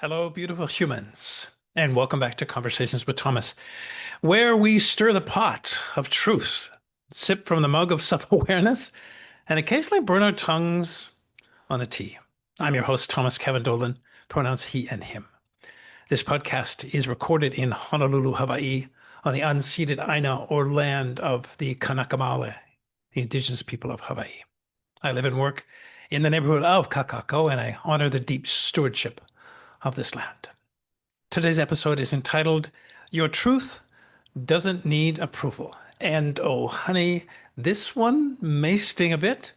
Hello, beautiful humans, and welcome back to Conversations with Thomas, where we stir the pot of truth, sip from the mug of self-awareness, and occasionally burn our tongues on a tea. I'm your host, Thomas Kevin Dolan, pronouns he and him. This podcast is recorded in Honolulu, Hawaii, on the unceded Aina or land of the Kanakamale, the indigenous people of Hawaii. I live and work in the neighborhood of Kakako, and I honor the deep stewardship of this land. Today's episode is entitled, Your Truth Doesn't Need Approval. And oh, honey, this one may sting a bit,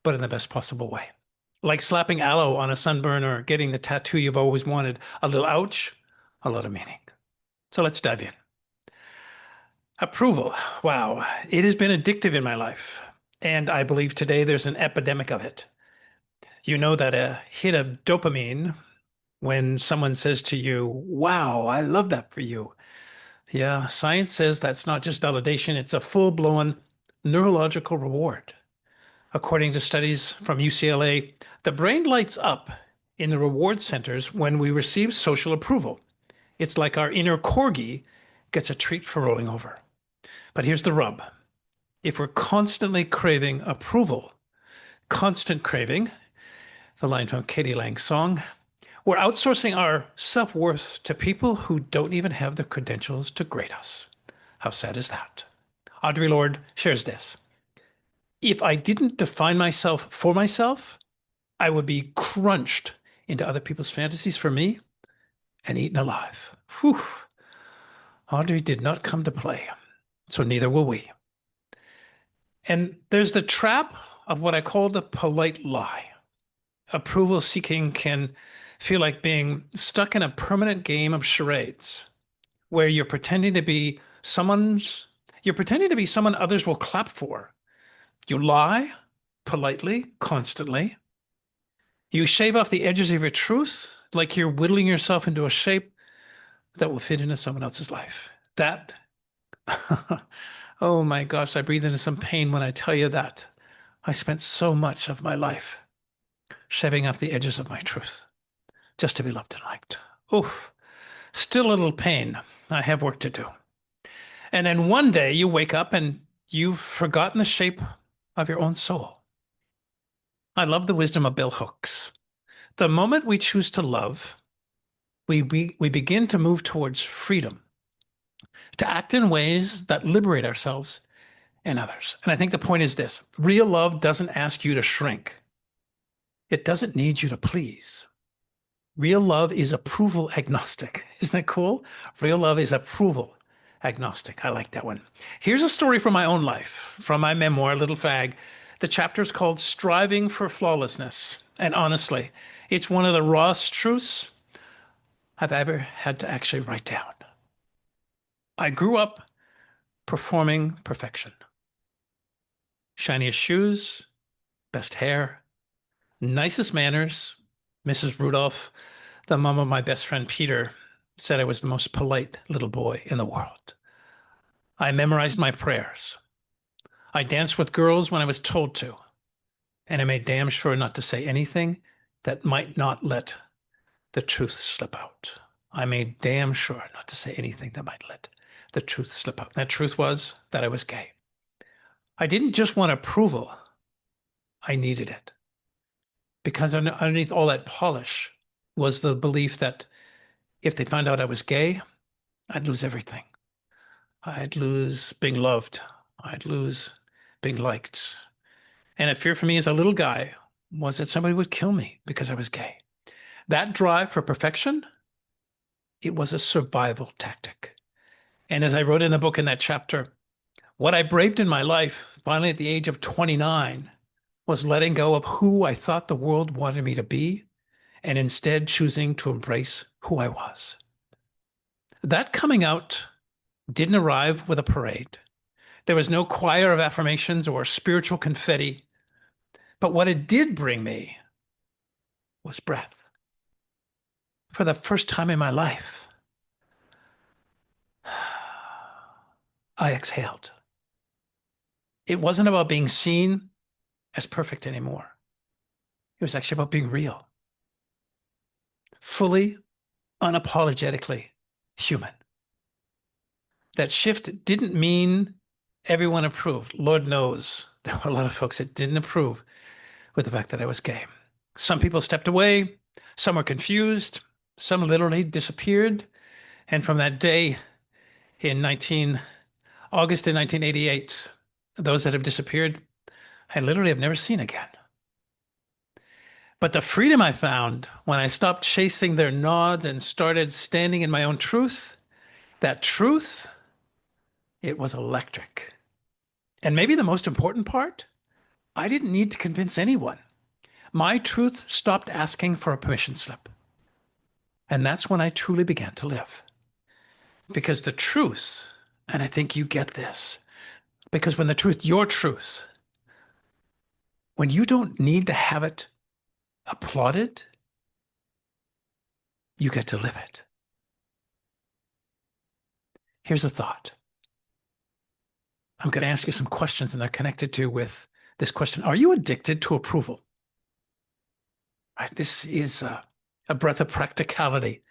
but in the best possible way. Like slapping aloe on a sunburn or getting the tattoo you've always wanted. A little ouch, a lot of meaning. So let's dive in. Approval. Wow, it has been addictive in my life. And I believe today there's an epidemic of it. You know that a hit of dopamine when someone says to you, wow, I love that for you. Yeah, science says that's not just validation, it's a full-blown neurological reward. According to studies from UCLA, the brain lights up in the reward centers when we receive social approval. It's like our inner corgi gets a treat for rolling over. But here's the rub. If we're constantly craving approval, constant craving, the line from Katie Lang's song, we're outsourcing our self-worth to people who don't even have the credentials to grade us. How sad is that? Audre Lorde shares this. If I didn't define myself for myself, I would be crunched into other people's fantasies for me and eaten alive. Whew. Audre did not come to play, so neither will we. And there's the trap of what I call the polite lie. Approval seeking can feel like being stuck in a permanent game of charades where you're pretending to be someone others will clap for. You lie politely, constantly. You shave off the edges of your truth like you're whittling yourself into a shape that will fit into someone else's life. That, oh my gosh, I breathe into some pain when I tell you that. I spent so much of my life shaving off the edges of my truth just to be loved and liked. Oof, still a little pain. I have work to do. And then one day you wake up and you've forgotten the shape of your own soul. I love the wisdom of Bill Hooks. The moment we choose to love, we begin to move towards freedom, to act in ways that liberate ourselves and others. And I think the point is this: real love doesn't ask you to shrink. It doesn't need you to please. Real love is approval agnostic. Isn't that cool? Real love is approval agnostic. I like that one. Here's a story from my own life, from my memoir, Little Fag. The chapter is called Striving for Flawlessness. And honestly, it's one of the rawest truths I've ever had to actually write down. I grew up performing perfection. Shiniest shoes, best hair, nicest manners. Mrs. Rudolph, the mom of my best friend Peter, said I was the most polite little boy in the world. I memorized my prayers. I danced with girls when I was told to, and I made damn sure not to say anything that might not let the truth slip out. I made damn sure not to say anything that might let the truth slip out. That truth was that I was gay. I didn't just want approval. I needed it. Because underneath all that polish was the belief that if they found out I was gay, I'd lose everything. I'd lose being loved. I'd lose being liked. And a fear for me as a little guy was that somebody would kill me because I was gay. That drive for perfection, it was a survival tactic. And as I wrote in the book in that chapter, what I braved in my life, finally at the age of 29, was letting go of who I thought the world wanted me to be and instead choosing to embrace who I was. That coming out didn't arrive with a parade. There was no choir of affirmations or spiritual confetti. But what it did bring me was breath. For the first time in my life, I exhaled. It wasn't about being seen as perfect anymore. It was actually about being real. fully, unapologetically human. That shift didn't mean everyone approved. Lord knows there were a lot of folks that didn't approve with the fact that I was gay. Some people stepped away, some were confused, some literally disappeared. And from that day in August in 1988, those that have disappeared, I literally have never seen again. But the freedom I found when I stopped chasing their nods and started standing in my own truth, that truth, it was electric. And maybe the most important part, I didn't need to convince anyone. My truth stopped asking for a permission slip. And that's when I truly began to live. Because the truth, and I think you get this, because when the truth, your truth, when you don't need to have it applauded, you get to live it. Here's a thought. I'm going to ask you some questions, and they're connected to with this question. Are you addicted to approval? Right, this is a breath of practicality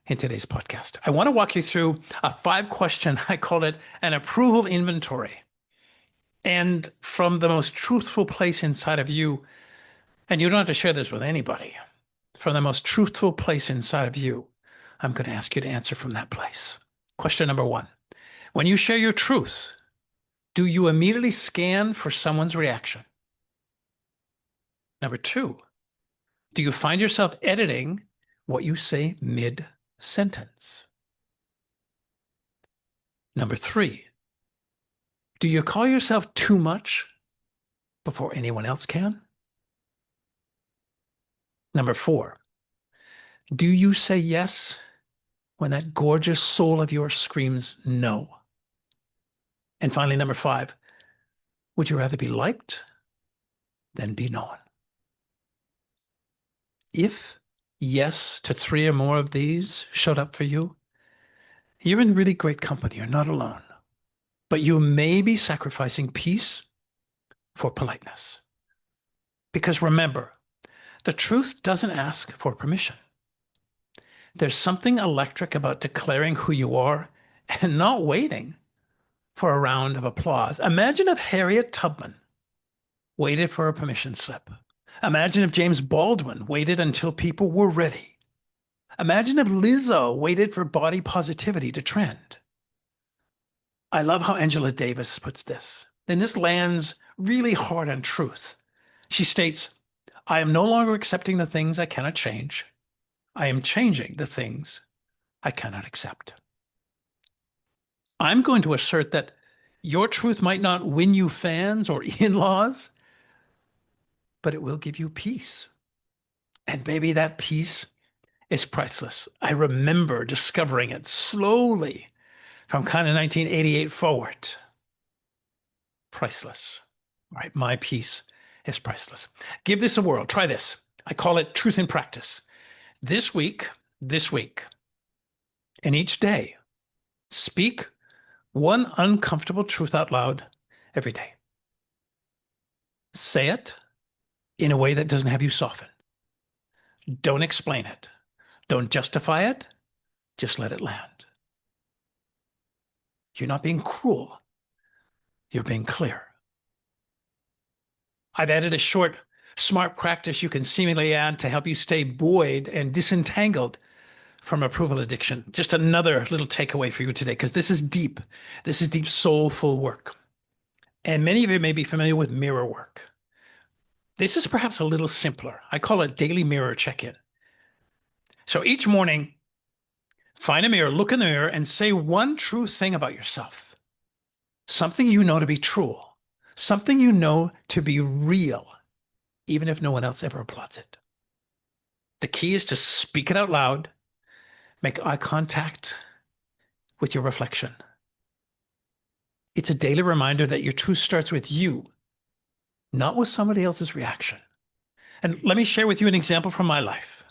in today's podcast. I want to walk you through a 5-question, I called it an approval inventory. And from the most truthful place inside of you, and you don't have to share this with anybody, from the most truthful place inside of you, I'm going to ask you to answer from that place. Question number 1. When you share your truth, do you immediately scan for someone's reaction? Number 2, do you find yourself editing what you say mid-sentence? Number 3, do you call yourself too much before anyone else can? Number 4, do you say yes when that gorgeous soul of yours screams no? And finally, number 5, would you rather be liked than be known? If yes to 3 or more of these showed up for you, you're in really great company. You're not alone. But you may be sacrificing peace for politeness. Because remember, the truth doesn't ask for permission. There's something electric about declaring who you are and not waiting for a round of applause. Imagine if Harriet Tubman waited for a permission slip. Imagine if James Baldwin waited until people were ready. Imagine if Lizzo waited for body positivity to trend. I love how Angela Davis puts this, and this lands really hard on truth. She states, I am no longer accepting the things I cannot change. I am changing the things I cannot accept. I'm going to assert that your truth might not win you fans or in-laws, but it will give you peace. And baby, that peace is priceless. I remember discovering it slowly from kind of 1988 forward. Priceless, right? My peace is priceless. Give this a whirl. Try this. I call it truth in practice. This week, and each day, speak one uncomfortable truth out loud every day. Say it in a way that doesn't have you soften. Don't explain it. Don't justify it. Just let it land. You're not being cruel. You're being clear. I've added a short, smart practice you can seemingly add to help you stay buoyed and disentangled from approval addiction. Just another little takeaway for you today, because this is deep. This is deep, soulful work. And many of you may be familiar with mirror work. This is perhaps a little simpler. I call it daily mirror check-in. So each morning, find a mirror, look in the mirror, and say one true thing about yourself. Something you know to be true. Something you know to be real, even if no one else ever applauds it. The key is to speak it out loud, make eye contact with your reflection. It's a daily reminder that your truth starts with you, not with somebody else's reaction. And let me share with you an example from my life.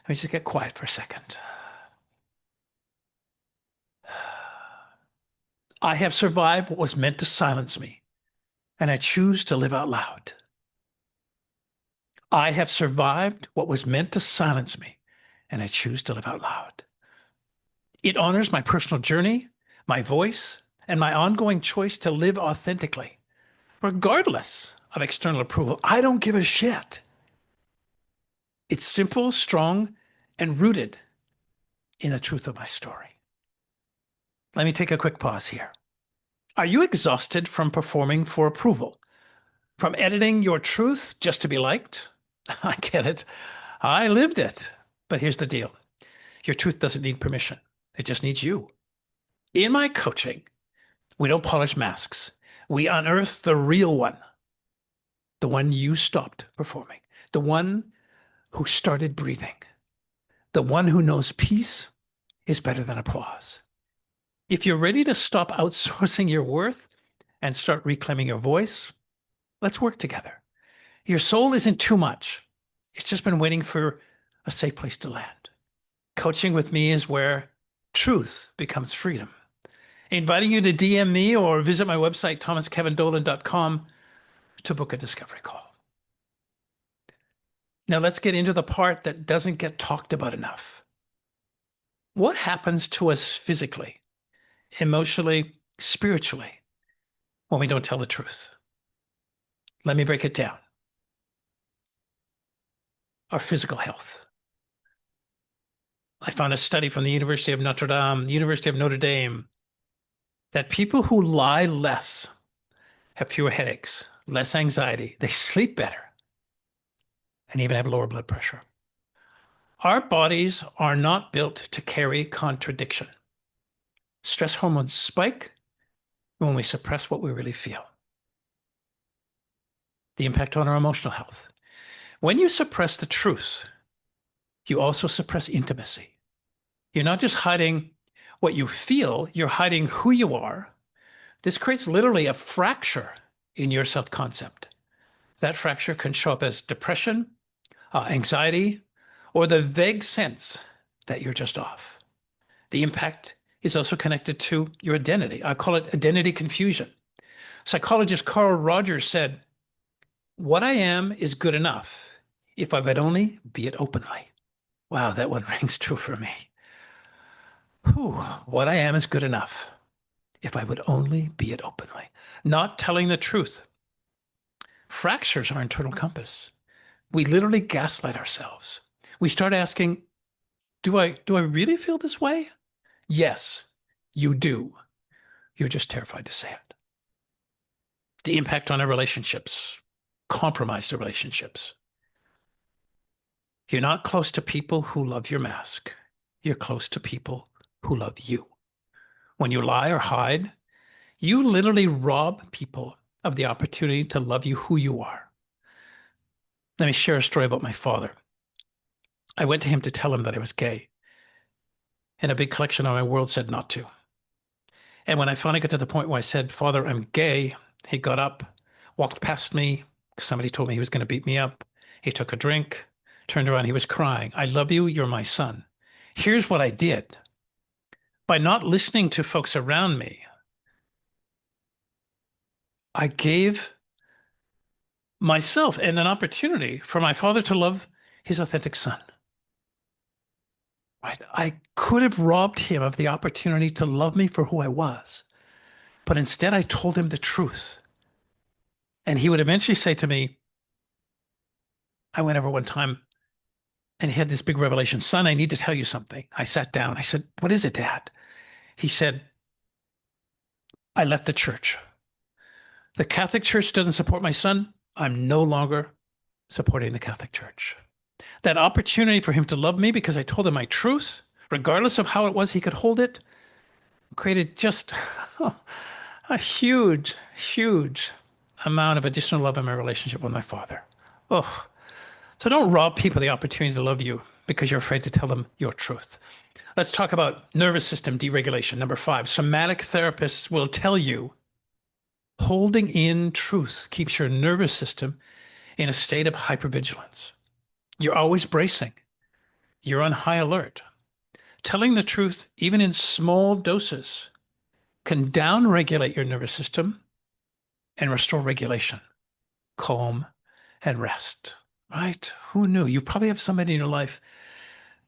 Let me just get quiet for a second. I have survived what was meant to silence me, and I choose to live out loud. I have survived what was meant to silence me, and I choose to live out loud. It honors my personal journey, my voice, and my ongoing choice to live authentically, regardless of external approval. I don't give a shit. It's simple, strong, and rooted in the truth of my story. Let me take a quick pause here. Are you exhausted from performing for approval? From editing your truth just to be liked? I get it. I lived it. But here's the deal. Your truth doesn't need permission. It just needs you. In my coaching, we don't polish masks. We unearth the real one, the one you stopped performing, the one who started breathing, the one who knows peace is better than applause. If you're ready to stop outsourcing your worth and start reclaiming your voice, let's work together. Your soul isn't too much. It's just been waiting for a safe place to land. Coaching with me is where truth becomes freedom. Inviting you to DM me or visit my website, thomaskevindolan.com, to book a discovery call. Now let's get into the part that doesn't get talked about enough. What happens to us physically, emotionally, spiritually, when we don't tell the truth? Let me break it down. Our physical health. I found a study from the University of Notre Dame, the University of Notre Dame, that people who lie less have fewer headaches, less anxiety, they sleep better, and even have lower blood pressure. Our bodies are not built to carry contradiction. Stress hormones spike when we suppress what we really feel. The impact on our emotional health. When you suppress the truth, you also suppress intimacy. You're not just hiding what you feel, you're hiding who you are. This creates literally a fracture in your self-concept. That fracture can show up as depression, anxiety, or the vague sense that you're just off. The impact is also connected to your identity. I call it identity confusion. Psychologist Carl Rogers said, "What I am is good enough if I would only be it openly." Wow, that one rings true for me. Whew, what I am is good enough if I would only be it openly. Not telling the truth fractures our internal compass. We literally gaslight ourselves. We start asking, do I really feel this way? Yes, you do. You're just terrified to say it. The impact on our relationships, compromised relationships. You're not close to people who love your mask. You're close to people who love you. When you lie or hide, you literally rob people of the opportunity to love you who you are. Let me share a story about my father. I went to him to tell him that I was gay, and a big collection of my world said not to. And when I finally got to the point where I said, "Father, I'm gay," he got up, walked past me. Somebody told me he was going to beat me up. He took a drink, turned around, he was crying. "I love you, you're my son." Here's what I did. By not listening to folks around me, I gave myself and an opportunity for my father to love his authentic son. Right? I could have robbed him of the opportunity to love me for who I was, but instead I told him the truth. And he would eventually say to me, I went over one time and he had this big revelation. "Son, I need to tell you something." I sat down. I said, "What is it, Dad?" He said, "I left the church. The Catholic Church doesn't support my son. I'm no longer supporting the Catholic Church." That opportunity for him to love me because I told him my truth, regardless of how it was he could hold it, created just a huge, huge amount of additional love in my relationship with my father. Oh, so don't rob people the opportunity to love you because you're afraid to tell them your truth. Let's talk about nervous system deregulation. Number 5, somatic therapists will tell you holding in truth keeps your nervous system in a state of hypervigilance. You're always bracing. You're on high alert. Telling the truth, even in small doses, can downregulate your nervous system and restore regulation, calm, and rest. Right? Who knew? You probably have somebody in your life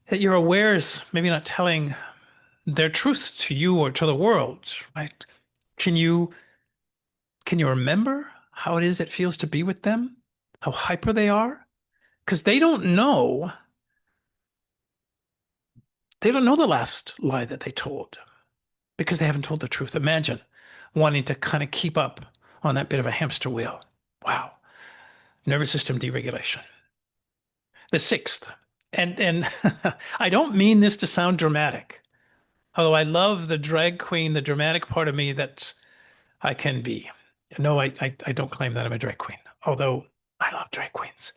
that your awares maybe not telling their truth to you or to the world, right? Can you can you remember how it feels to be with them? How hyper they are? Because they don't know the last lie that they told because they haven't told the truth. Imagine wanting to kind of keep up on that bit of a hamster wheel. Wow. Nervous system deregulation. The sixth, and I don't mean this to sound dramatic, although I love the drag queen, the dramatic part of me that I can be. No, I don't claim that I'm a drag queen, although I love drag queens.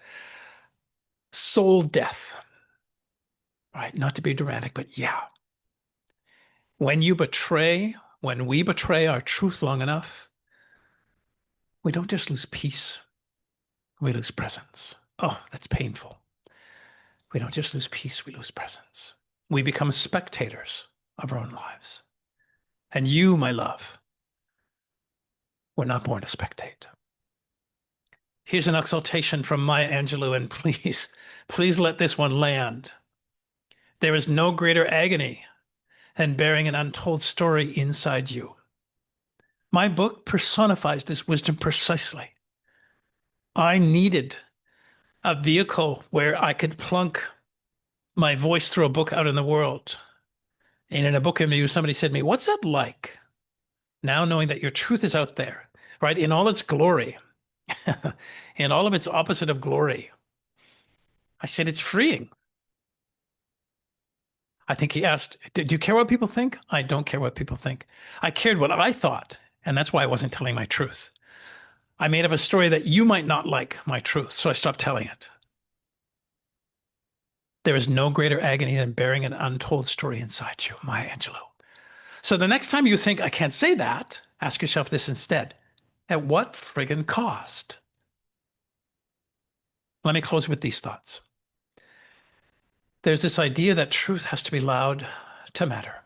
Soul death, right? Not to be dramatic, but yeah. When we betray our truth long enough, we don't just lose peace, we lose presence. Oh, that's painful. We don't just lose peace, we lose presence. We become spectators of our own lives. And you, my love, were not born to spectate. Here's an exaltation from Maya Angelou, and please, please let this one land. There is no greater agony than bearing an untold story inside you. My book personifies this wisdom precisely. I needed a vehicle where I could plunk my voice through a book out in the world. And in a book interview, somebody said to me, "What's that like? Now knowing that your truth is out there, right? In all its glory, in all of its opposite of glory." I said, "It's freeing." I think he asked, "Do you care what people think?" I don't care what people think. I cared what I thought, and that's why I wasn't telling my truth. I made up a story that you might not like my truth, so I stopped telling it. There is no greater agony than bearing an untold story inside you, Maya Angelou. So the next time you think, "I can't say that," ask yourself this instead. At what friggin' cost? Let me close with these thoughts. There's this idea that truth has to be loud to matter.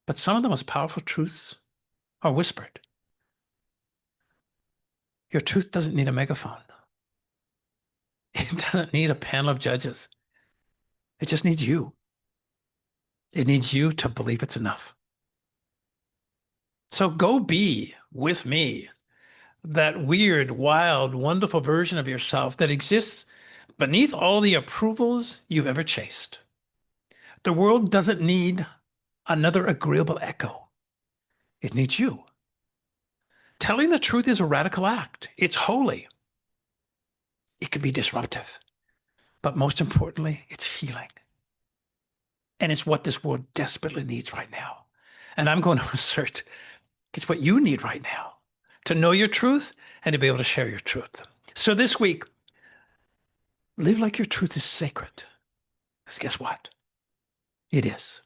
But some of the most powerful truths are whispered. Your truth doesn't need a megaphone. It doesn't need a panel of judges. It just needs you. It needs you to believe it's enough. So go be with me that weird, wild, wonderful version of yourself that exists beneath all the approvals you've ever chased. The world doesn't need another agreeable echo. It needs you. Telling the truth is a radical act. It's holy. It can be disruptive. But most importantly, it's healing. And it's what this world desperately needs right now. And I'm going to assert it's what you need right now to know your truth and to be able to share your truth. So this week, live like your truth is sacred. Because guess what? It is.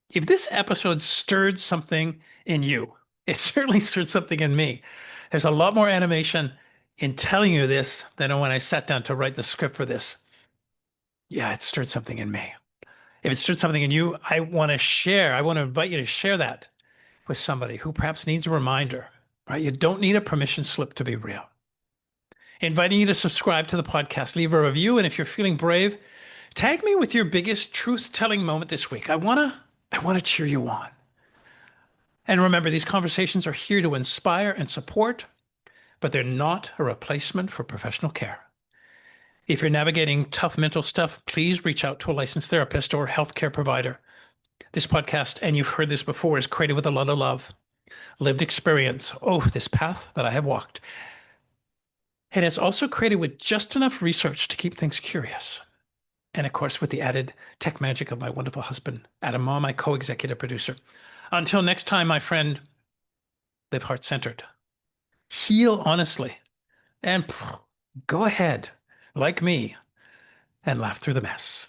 If this episode stirred something in you, it certainly stirred something in me. There's a lot more animation in telling you this than when I sat down to write the script for this. Yeah, it stirred something in me. If it stirred something in you, I want to invite you to share that with somebody who perhaps needs a reminder, right? You don't need a permission slip to be real. Inviting you to subscribe to the podcast, leave a review, and if you're feeling brave, tag me with your biggest truth-telling moment this week. I want to cheer you on. And remember, these conversations are here to inspire and support, but they're not a replacement for professional care. If you're navigating tough mental stuff, please reach out to a licensed therapist or healthcare provider. This podcast, and you've heard this before, is created with a lot of love, lived experience. Oh, this path that I have walked. And it's also created with just enough research to keep things curious. And of course, with the added tech magic of my wonderful husband, Adam Ma, my co-executive producer. Until next time, my friend, live heart-centered, heal honestly, and go ahead, like me, and laugh through the mess.